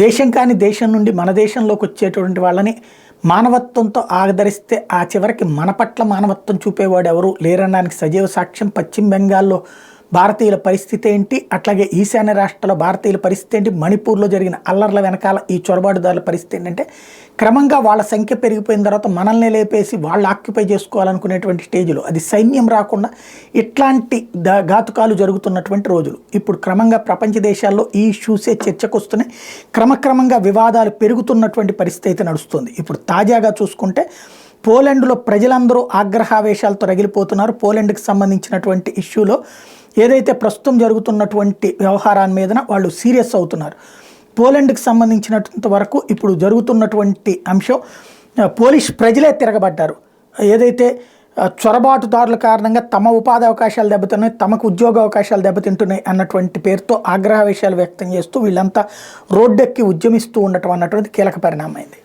దేశం కాని దేశం నుండి మన దేశంలోకి వచ్చేటువంటి వాళ్ళని మానవత్వంతో ఆదరిస్తే ఆ చివరికి మన పట్ల మానవత్వం చూపేవాడు ఎవరు లేరనడానికి సజీవ సాక్ష్యం పశ్చిమ బెంగాల్లో భారతీయుల పరిస్థితి ఏంటి, అట్లాగే ఈశాన్య రాష్ట్రాల్లో భారతీయుల పరిస్థితి ఏంటి, మణిపూర్లో జరిగిన అల్లర్ల వెనకాల ఈ చొరబాటుదారుల పరిస్థితి ఏంటంటే క్రమంగా వాళ్ళ సంఖ్య పెరిగిపోయిన తర్వాత మనల్ని లేపేసి వాళ్ళు ఆక్యుపై చేసుకోవాలనుకునేటువంటి స్టేజ్లో అది సైన్యం రాకుండా ఇట్లాంటి ఘాతుకాలు జరుగుతున్నటువంటి రోజులు. ఇప్పుడు క్రమంగా ప్రపంచ దేశాల్లో ఈ ఇష్యూసే చర్చకు వస్తున్నాయి. క్రమక్రమంగా వివాదాలు పెరుగుతున్నటువంటి పరిస్థితి అయితే నడుస్తుంది. ఇప్పుడు తాజాగా చూసుకుంటే పోలాండ్లో ప్రజలందరూ ఆగ్రహావేశాలతో రగిలిపోతున్నారు. పోలాండ్కి సంబంధించినటువంటి ఇష్యూలో ఏదైతే ప్రస్తుతం జరుగుతున్నటువంటి వ్యవహారాన్ని మీదన వాళ్ళు సీరియస్ అవుతున్నారు. పోలాండ్కి సంబంధించినంత వరకు ఇప్పుడు జరుగుతున్నటువంటి అంశం పోలిష్ ప్రజలే తిరగబడ్డారు. ఏదైతే చొరబాటుదారుల కారణంగా తమ ఉపాధి అవకాశాలు దెబ్బతిన్నాయి, తమకు ఉద్యోగ అవకాశాలు దెబ్బతింటున్నాయి అన్నటువంటి పేరుతో ఆగ్రహావేశాలు వ్యక్తం చేస్తూ వీళ్ళంతా రోడ్డెక్కి ఉద్యమిస్తూ ఉండటం అన్నటువంటి కీలక పరిణామమైంది.